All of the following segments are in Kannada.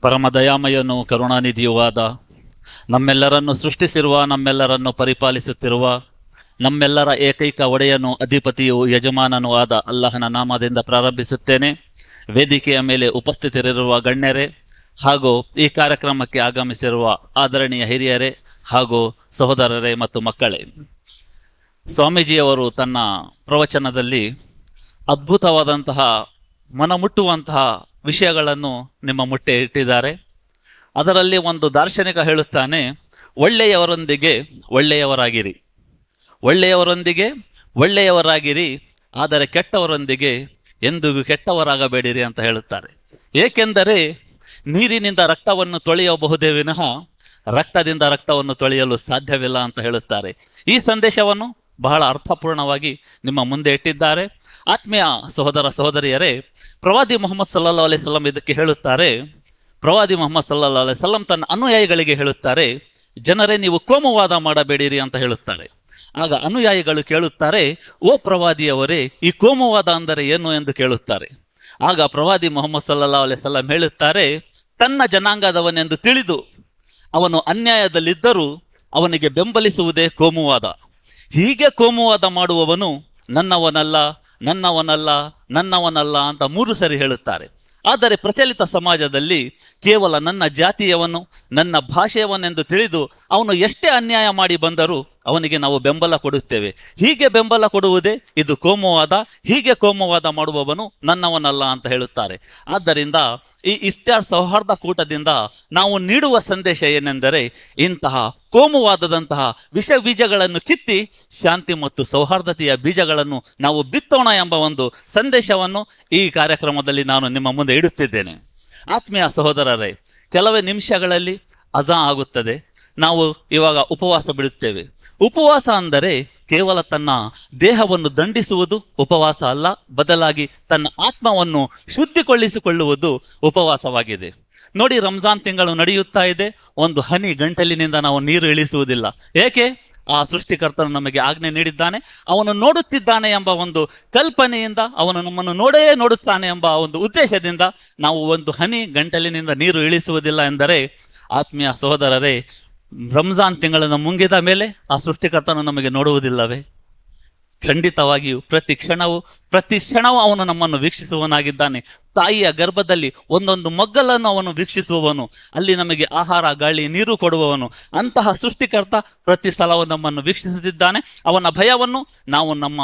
ಪರಮ ದಯಾಮಯನು ಕರುಣಾನಿಧಿಯೂ ಆದ, ನಮ್ಮೆಲ್ಲರನ್ನು ಸೃಷ್ಟಿಸಿರುವ, ನಮ್ಮೆಲ್ಲರನ್ನು ಪರಿಪಾಲಿಸುತ್ತಿರುವ, ನಮ್ಮೆಲ್ಲರ ಏಕೈಕ ಒಡೆಯನು, ಅಧಿಪತಿಯು, ಯಜಮಾನನೂ ಆದ ಅಲ್ಲಹನ ನಾಮದಿಂದ ಪ್ರಾರಂಭಿಸುತ್ತೇನೆ. ವೇದಿಕೆಯ ಮೇಲೆ ಉಪಸ್ಥಿತರಿರುವ ಗಣ್ಯರೇ ಹಾಗೂ ಈ ಕಾರ್ಯಕ್ರಮಕ್ಕೆ ಆಗಮಿಸಿರುವ ಆದರಣೀಯ ಹಿರಿಯರೇ ಹಾಗೂ ಸಹೋದರರೇ ಮತ್ತು ಮಕ್ಕಳೇ, ಸ್ವಾಮೀಜಿಯವರು ತನ್ನ ಪ್ರವಚನದಲ್ಲಿ ಅದ್ಭುತವಾದಂತಹ ಮನಮುಟ್ಟುವಂತಹ ವಿಷಯಗಳನ್ನು ನಿಮ್ಮ ಮುಟ್ಟೆ ಇಟ್ಟಿದ್ದಾರೆ. ಅದರಲ್ಲಿ ಒಂದು ದಾರ್ಶನಿಕ ಹೇಳುತ್ತಾನೆ, ಒಳ್ಳೆಯವರೊಂದಿಗೆ ಒಳ್ಳೆಯವರಾಗಿರಿ, ಒಳ್ಳೆಯವರೊಂದಿಗೆ ಒಳ್ಳೆಯವರಾಗಿರಿ, ಆದರೆ ಕೆಟ್ಟವರೊಂದಿಗೆ ಎಂದಿಗೂ ಕೆಟ್ಟವರಾಗಬೇಡಿರಿ ಅಂತ ಹೇಳುತ್ತಾರೆ. ಏಕೆಂದರೆ ನೀರಿನಿಂದ ರಕ್ತವನ್ನು ತೊಳೆಯಬಹುದೇ ವಿನಃ ರಕ್ತದಿಂದ ರಕ್ತವನ್ನು ತೊಳೆಯಲು ಸಾಧ್ಯವಿಲ್ಲ ಅಂತ ಹೇಳುತ್ತಾರೆ. ಈ ಸಂದೇಶವನ್ನು ಬಹಳ ಅರ್ಥಪೂರ್ಣವಾಗಿ ನಿಮ್ಮ ಮುಂದೆ ಇಟ್ಟಿದ್ದಾರೆ. ಆತ್ಮೀಯ ಸಹೋದರ ಸಹೋದರಿಯರೇ, ಪ್ರವಾದಿ ಮುಹಮ್ಮದ್ ಸಲ್ಲಲ್ಲಾಹು ಅಲೈಹಿ ವಸಲ್ಲಂ ಇದಕ್ಕೆ ಹೇಳುತ್ತಾರೆ. ಪ್ರವಾದಿ ಮುಹಮ್ಮದ್ ಸಲ್ಲಲ್ಲಾಹು ಅಲೈಹಿ ವಸಲ್ಲಂ ತನ್ನ ಅನುಯಾಯಿಗಳಿಗೆ ಹೇಳುತ್ತಾರೆ, ಜನರೇ ನೀವು ಕೋಮುವಾದ ಮಾಡಬೇಡಿರಿ ಅಂತ ಹೇಳುತ್ತಾರೆ. ಆಗ ಅನುಯಾಯಿಗಳು ಕೇಳುತ್ತಾರೆ, ಓ ಪ್ರವಾದಿಯವರೇ, ಈ ಕೋಮುವಾದ ಅಂದರೆ ಏನು ಎಂದು ಕೇಳುತ್ತಾರೆ. ಆಗ ಪ್ರವಾದಿ ಮುಹಮ್ಮದ್ ಸಲ್ಲಲ್ಲಾಹು ಅಲೈಹಿ ವಸಲ್ಲಂ ಹೇಳುತ್ತಾರೆ, ತನ್ನ ಜನಾಂಗದವನೆಂದು ತಿಳಿದು ಅವನು ಅನ್ಯಾಯದಲ್ಲಿದ್ದರೂ ಅವನಿಗೆ ಬೆಂಬಲಿಸುವುದೇ ಕೋಮುವಾದ. ಹೀಗೆ ಕೋಮುವಾದ ಮಾಡುವವನು ನನ್ನವನಲ್ಲ, ನನ್ನವನಲ್ಲ, ನನ್ನವನಲ್ಲ ಅಂತ 3 ಸರಿ ಹೇಳುತ್ತಾರೆ. ಆದರೆ ಪ್ರಚಲಿತ ಸಮಾಜದಲ್ಲಿ ಕೇವಲ ನನ್ನ ಜಾತಿಯವನು, ನನ್ನ ಭಾಷೆಯವನೆಂದು ತಿಳಿದು ಅವನು ಎಷ್ಟೇ ಅನ್ಯಾಯ ಮಾಡಿ ಬಂದರೂ ಅವನಿಗೆ ನಾವು ಬೆಂಬಲ ಕೊಡುತ್ತೇವೆ. ಹೀಗೆ ಬೆಂಬಲ ಕೊಡುವುದೇ ಇದು ಕೋಮುವಾದ. ಹೀಗೆ ಕೋಮುವಾದ ಮಾಡುವವನು ನನ್ನವನಲ್ಲ ಅಂತ ಹೇಳುತ್ತಾರೆ. ಆದ್ದರಿಂದ ಈ ಇಫ್ತಾರ್ ಸೌಹಾರ್ದ ಕೂಟದಿಂದ ನಾವು ನೀಡುವ ಸಂದೇಶ ಏನೆಂದರೆ, ಇಂತಹ ಕೋಮುವಾದದಂತಹ ವಿಷ ಬೀಜಗಳನ್ನು ಕಿತ್ತಿ ಶಾಂತಿ ಮತ್ತು ಸೌಹಾರ್ದತೆಯ ಬೀಜಗಳನ್ನು ನಾವು ಬಿತ್ತೋಣ ಎಂಬ ಒಂದು ಸಂದೇಶವನ್ನು ಈ ಕಾರ್ಯಕ್ರಮದಲ್ಲಿ ನಾನು ನಿಮ್ಮ ಮುಂದೆ ಇಡುತ್ತಿದ್ದೇನೆ. ಆತ್ಮೀಯ ಸಹೋದರರೇ, ಕೆಲವೇ ನಿಮಿಷಗಳಲ್ಲಿ ಅಜಾನ್ ಆಗುತ್ತದೆ. ನಾವು ಇವಾಗ ಉಪವಾಸ ಬಿಡುತ್ತೇವೆ. ಉಪವಾಸ ಅಂದರೆ ಕೇವಲ ತನ್ನ ದೇಹವನ್ನು ದಂಡಿಸುವುದು ಉಪವಾಸ ಅಲ್ಲ, ಬದಲಾಗಿ ತನ್ನ ಆತ್ಮವನ್ನು ಶುದ್ಧಿಗೊಳಿಸಿಕೊಳ್ಳುವುದು ಉಪವಾಸವಾಗಿದೆ. ನೋಡಿ, ರಂಜಾನ್ ತಿಂಗಳು ನಡೆಯುತ್ತಾ ಇದೆ. ಒಂದು ಹನಿ ಗಂಟಲಿನಿಂದ ನಾವು ನೀರು ಇಳಿಸುವುದಿಲ್ಲ. ಏಕೆ? ಆ ಸೃಷ್ಟಿಕರ್ತನು ನಮಗೆ ಆಜ್ಞೆ ನೀಡಿದ್ದಾನೆ. ಅವನು ನೋಡುತ್ತಿದ್ದಾನೆ ಎಂಬ ಒಂದು ಕಲ್ಪನೆಯಿಂದ, ಅವನು ನಮ್ಮನ್ನು ನೋಡುತ್ತಾನೆ ಎಂಬ ಒಂದು ಉದ್ದೇಶದಿಂದ ನಾವು ಒಂದು ಹನಿ ಗಂಟಲಿನಿಂದ ನೀರು ಇಳಿಸುವುದಿಲ್ಲ ಎಂದರೆ, ಆತ್ಮೀಯ ಸಹೋದರರೇ, ರಂಜಾನ್ ತಿಂಗಳನ್ನು ಮುಂಗಿದ ಮೇಲೆ ಆ ಸೃಷ್ಟಿಕರ್ತನು ನಮಗೆ ನೋಡುವುದಿಲ್ಲವೇ? ಖಂಡಿತವಾಗಿಯೂ ಪ್ರತಿ ಕ್ಷಣವೂ ಅವನು ನಮ್ಮನ್ನು ವೀಕ್ಷಿಸುವವನಾಗಿದ್ದಾನೆ. ತಾಯಿಯ ಗರ್ಭದಲ್ಲಿ ಒಂದೊಂದು ಮಗ್ಗಲನ್ನು ಅವನು ವೀಕ್ಷಿಸುವವನು, ಅಲ್ಲಿ ನಮಗೆ ಆಹಾರ, ಗಾಳಿ, ನೀರು ಕೊಡುವವನು. ಅಂತಹ ಸೃಷ್ಟಿಕರ್ತ ಪ್ರತಿ ಸಲವೂ ನಮ್ಮನ್ನು ವೀಕ್ಷಿಸುತ್ತಿದ್ದಾನೆ. ಅವನ ಭಯವನ್ನು ನಾವು ನಮ್ಮ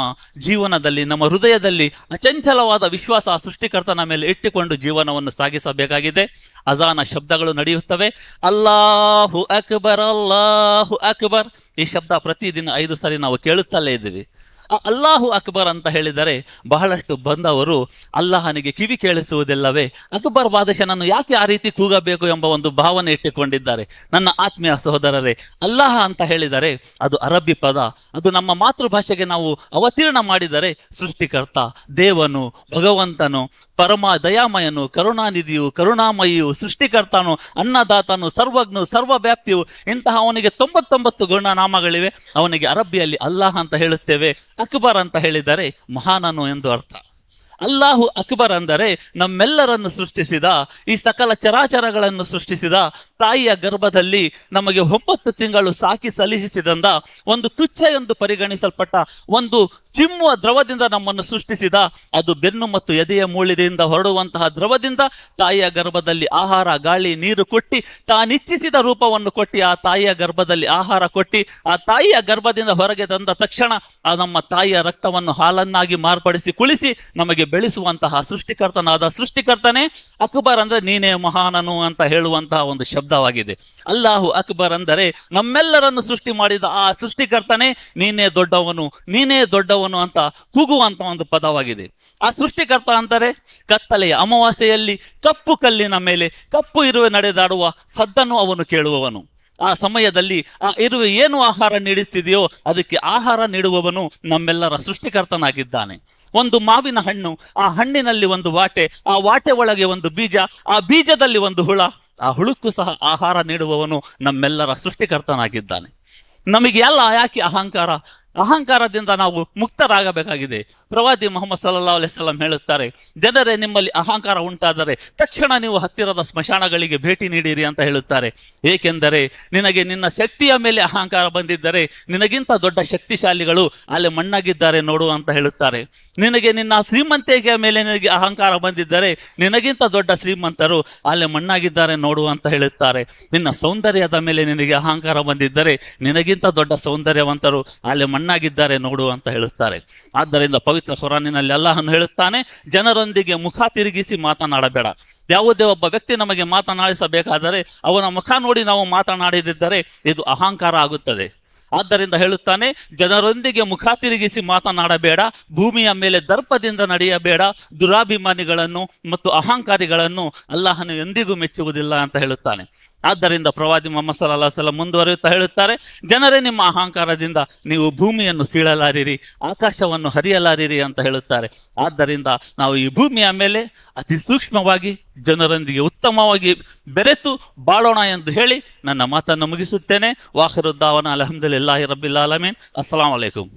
ಜೀವನದಲ್ಲಿ, ನಮ್ಮ ಹೃದಯದಲ್ಲಿ ಅಚಂಚಲವಾದ ವಿಶ್ವಾಸ ಆ ಸೃಷ್ಟಿಕರ್ತನ ಮೇಲೆ ಇಟ್ಟುಕೊಂಡು ಜೀವನವನ್ನು ಸಾಗಿಸಬೇಕಾಗಿದೆ. ಅಜಾನ ಶಬ್ದಗಳು ನಡೆಯುತ್ತವೆ. ಅಲ್ಲಾಹು ಅಕ್ಬರ್, ಅಲ್ಲಾಹು ಅಕ್ಬರ್. ಈ ಶಬ್ದ ಪ್ರತಿದಿನ 5 ಸಾರಿ ನಾವು ಕೇಳುತ್ತಲೇ ಇದ್ದೀವಿ. ಅಲ್ಲಾಹು ಅಕ್ಬರ್ ಅಂತ ಹೇಳಿದರೆ ಬಹಳಷ್ಟು ಬಂದವರು ಅಲ್ಲಾಹನಿಗೆ ಕಿವಿ ಕೇಳಿಸುವುದಿಲ್ಲವೇ, ಅಕ್ಬರ್ ಬಾದಶನನ್ನು ಯಾಕೆ ಆ ರೀತಿ ಕೂಗಬೇಕು ಎಂಬ ಒಂದು ಭಾವನೆ ಇಟ್ಟುಕೊಂಡಿದ್ದಾರೆ. ನನ್ನ ಆತ್ಮೀಯ ಸಹೋದರರೇ, ಅಲ್ಲಾಹ ಅಂತ ಹೇಳಿದರೆ ಅದು ಅರಬ್ಬಿ ಪದ. ಅದು ನಮ್ಮ ಮಾತೃಭಾಷೆಗೆ ನಾವು ಅವತೀರ್ಣ ಮಾಡಿದರೆ ಸೃಷ್ಟಿಕರ್ತ, ದೇವನು, ಭಗವಂತನು, ಪರಮ ದಯಾಮಯನು, ಕರುಣಾನಿಧಿಯು, ಕರುಣಾಮಯಿಯು, ಸೃಷ್ಟಿಕರ್ತನು, ಅನ್ನದಾತನು, ಸರ್ವಜ್ಞನು, ಸರ್ವವ್ಯಾಪ್ತಿಯು, ಇಂತಹ ಅವನಿಗೆ 99 ಗುಣನಾಮಗಳಿವೆ. ಅವನಿಗೆ ಅರಬ್ಬಿಯಲ್ಲಿ ಅಲ್ಲಾಹ್ ಅಂತ ಹೇಳುತ್ತೇವೆ. ಅಕ್ಬರ್ ಅಂತ ಹೇಳಿದರೆ ಮಹಾನನು ಎಂದು ಅರ್ಥ. ಅಲ್ಲಾಹು ಅಕ್ಬರ್ ಅಂದರೆ ನಮ್ಮೆಲ್ಲರನ್ನು ಸೃಷ್ಟಿಸಿದ, ಈ ಸಕಲ ಚರಾಚರಗಳನ್ನು ಸೃಷ್ಟಿಸಿದ, ತಾಯಿಯ ಗರ್ಭದಲ್ಲಿ ನಮಗೆ 9 ತಿಂಗಳು ಸಾಕಿ ಸಲಹಿಸಿದಂದ, ಒಂದು ತುಚ್ಛ ಎಂದು ಪರಿಗಣಿಸಲ್ಪಟ್ಟ ಒಂದು ಚಿಮ್ಮುವ ದ್ರವದಿಂದ ನಮ್ಮನ್ನು ಸೃಷ್ಟಿಸಿದ, ಅದು ಬೆನ್ನು ಮತ್ತು ಎದೆಯ ಮೂಳೆಯಿಂದ ಹೊರಡುವಂತಹ ದ್ರವದಿಂದ ತಾಯಿಯ ಗರ್ಭದಲ್ಲಿ ಆಹಾರ, ಗಾಳಿ, ನೀರು ಕೊಟ್ಟು ತಾನಿಚ್ಛಿಸಿದ ರೂಪವನ್ನು ಕೊಟ್ಟು ಆ ತಾಯಿಯ ಗರ್ಭದಲ್ಲಿ ಆಹಾರ ಕೊಟ್ಟು ಆ ತಾಯಿಯ ಗರ್ಭದಿಂದ ಹೊರಗೆ ತಂದ ತಕ್ಷಣ ಆ ನಮ್ಮ ತಾಯಿಯ ರಕ್ತವನ್ನು ಹಾಲನ್ನಾಗಿ ಮಾರ್ಪಡಿಸಿ ಕುಳಿಸಿ ನಮಗೆ ಬೆಳೆಸುವಂತಹ ಸೃಷ್ಟಿಕರ್ತನಾದ ಸೃಷ್ಟಿಕರ್ತನೇ ಅಕ್ಬರ್ ಅಂದರೆ ನೀನೇ ಮಹಾನನು ಅಂತ ಹೇಳುವಂತಹ ಒಂದು ಶಬ್ದವಾಗಿದೆ. ಅಲ್ಲಾಹು ಅಕ್ಬರ್ ಅಂದರೆ ನಮ್ಮೆಲ್ಲರನ್ನು ಸೃಷ್ಟಿ ಮಾಡಿದ ಆ ಸೃಷ್ಟಿಕರ್ತನೇ ನೀನೇ ದೊಡ್ಡವನು, ನೀನೇ ದೊಡ್ಡವನು ಅಂತ ಕೂಗುವಂತ ಒಂದು ಪದವಾಗಿದೆ. ಆ ಸೃಷ್ಟಿಕರ್ತ ಅಂದರೆ ಕತ್ತಲೆಯ ಅಮಾವಾಸ್ಯೆಯಲ್ಲಿ ಕಪ್ಪು ಕಲ್ಲಿನ ಮೇಲೆ ಕಪ್ಪು ಇರುವೆ ನಡೆದಾಡುವ ಸದ್ದನ್ನು ಅವನು ಕೇಳುವವನು. ಆ ಸಮಯದಲ್ಲಿ ಆ ಇರುವೆ ಏನು ಆಹಾರ ನೀಡುತ್ತಿದೆಯೋ ಅದಕ್ಕೆ ಆಹಾರ ನೀಡುವವನು ನಮ್ಮೆಲ್ಲರ ಸೃಷ್ಟಿಕರ್ತನಾಗಿದ್ದಾನೆ. ಒಂದು ಮಾವಿನ ಹಣ್ಣು, ಆ ಹಣ್ಣಿನಲ್ಲಿ ಒಂದು ವಾಟೆ, ಆ ವಾಟೆ ಒಳಗೆ ಒಂದು ಬೀಜ, ಆ ಬೀಜದಲ್ಲಿ ಒಂದು ಹುಳ, ಆ ಹುಳುಕ್ಕೂ ಸಹ ಆಹಾರ ನೀಡುವವನು ನಮ್ಮೆಲ್ಲರ ಸೃಷ್ಟಿಕರ್ತನಾಗಿದ್ದಾನೆ. ನಮಗೆ ಯಾಕೆ ಅಹಂಕಾರ? ಅಹಂಕಾರದಿಂದ ನಾವು ಮುಕ್ತರಾಗಬೇಕಾಗಿದೆ. ಪ್ರವಾದಿ ಮುಹಮ್ಮದ್ ಸಲ್ಲಲ್ಲಾಹು ಅಲೈಹಿ ವಸಲ್ಲಂ ಹೇಳುತ್ತಾರೆ, ಜನರೇ ನಿಮ್ಮಲ್ಲಿ ಅಹಂಕಾರ ಉಂಟಾದರೆ ತಕ್ಷಣ ನೀವು ಹತ್ತಿರದ ಸ್ಮಶಾನಗಳಿಗೆ ಭೇಟಿ ನೀಡಿರಿ ಅಂತ ಹೇಳುತ್ತಾರೆ. ಏಕೆಂದರೆ ನಿನಗೆ ನಿನ್ನ ಶಕ್ತಿಯ ಮೇಲೆ ಅಹಂಕಾರ ಬಂದಿದ್ದರೆ ನಿನಗಿಂತ ದೊಡ್ಡ ಶಕ್ತಿಶಾಲಿಗಳು ಅಲ್ಲಿ ಮಣ್ಣಾಗಿದ್ದಾರೆ ನೋಡು ಅಂತ ಹೇಳುತ್ತಾರೆ. ನಿನಗೆ ನಿನ್ನ ಶ್ರೀಮಂತಿಕೆಯ ಮೇಲೆ ನಿನಗೆ ಅಹಂಕಾರ ಬಂದಿದ್ದರೆ ನಿನಗಿಂತ ದೊಡ್ಡ ಶ್ರೀಮಂತರು ಅಲ್ಲಿ ಮಣ್ಣಾಗಿದ್ದಾರೆ ನೋಡು ಅಂತ ಹೇಳುತ್ತಾರೆ. ನಿನ್ನ ಸೌಂದರ್ಯದ ಮೇಲೆ ನಿನಗೆ ಅಹಂಕಾರ ಬಂದಿದ್ದರೆ ನಿನಗಿಂತ ದೊಡ್ಡ ಸೌಂದರ್ಯವಂತರು ಅಲ್ಲಿ ಮಣ್ಣಾಗಿದ್ದಾರೆ ನೋಡು ಅಂತ ಹೇಳುತ್ತಾರೆ. ಆದ್ದರಿಂದ ಪವಿತ್ರ ಕುರಾನಿನಲ್ಲಿ ಅಲ್ಲಾಹನು ಹೇಳುತ್ತಾನೆ, ಜನರೊಂದಿಗೆ ಮುಖ ತಿರುಗಿಸಿ ಮಾತನಾಡಬೇಡ. ಯಾವುದೇ ಒಬ್ಬ ವ್ಯಕ್ತಿ ನಮಗೆ ಮಾತನಾಡಿಸಬೇಕಾದರೆ ಅವನ ಮುಖ ನೋಡಿ ನಾವು ಮಾತನಾಡಿದಿದ್ದರೆ ಇದು ಅಹಂಕಾರ ಆಗುತ್ತದೆ. ಆದ್ದರಿಂದ ಹೇಳುತ್ತಾನೆ, ಜನರೊಂದಿಗೆ ಮುಖ ತಿರುಗಿಸಿ ಮಾತನಾಡಬೇಡ, ಭೂಮಿಯ ಮೇಲೆ ದರ್ಪದಿಂದ ನಡೆಯಬೇಡ, ದುರಾಭಿಮಾನಿಗಳನ್ನು ಮತ್ತು ಅಹಂಕಾರಿಗಳನ್ನು ಅಲ್ಲಾಹನು ಎಂದಿಗೂ ಮೆಚ್ಚುವುದಿಲ್ಲ ಅಂತ ಹೇಳುತ್ತಾನೆ. ಆದ್ದರಿಂದ ಪ್ರವಾದಿ ಮುಹಮ್ಮದ್ ಸಲ್ಲಲ್ಲಾಹು ಅಲೈಹಿ ವಸಲ್ಲಂ ಮುಂದುವರಿಯುತ್ತಾ ಹೇಳುತ್ತಾರೆ, ಜನರೇ ನಿಮ್ಮ ಅಹಂಕಾರದಿಂದ ನೀವು ಭೂಮಿಯನ್ನು ಸೀಳಲಾರಿರಿ, ಆಕಾಶವನ್ನು ಹರಿಯಲಾರಿರಿ ಅಂತ ಹೇಳುತ್ತಾರೆ. ಆದ್ದರಿಂದ ನಾವು ಈ ಭೂಮಿಯ ಮೇಲೆ ಅತಿ ಸೂಕ್ಷ್ಮವಾಗಿ ಜನರೊಂದಿಗೆ ಉತ್ತಮವಾಗಿ ಬೆರೆತು ಬಾಳೋಣ ಎಂದು ಹೇಳಿ ನನ್ನ ಮಾತನ್ನು ಮುಗಿಸುತ್ತೇನೆ. ವಾಖಿರು ದಾವನಾ ಅಲ್ಹಮ್ದುಲಿಲ್ಲಾಹಿ ರಬ್ಬಿಲ್ ಆಲಮೀನ್. ಅಸ್ಸಲಾಮು ಅಲೈಕುಂ.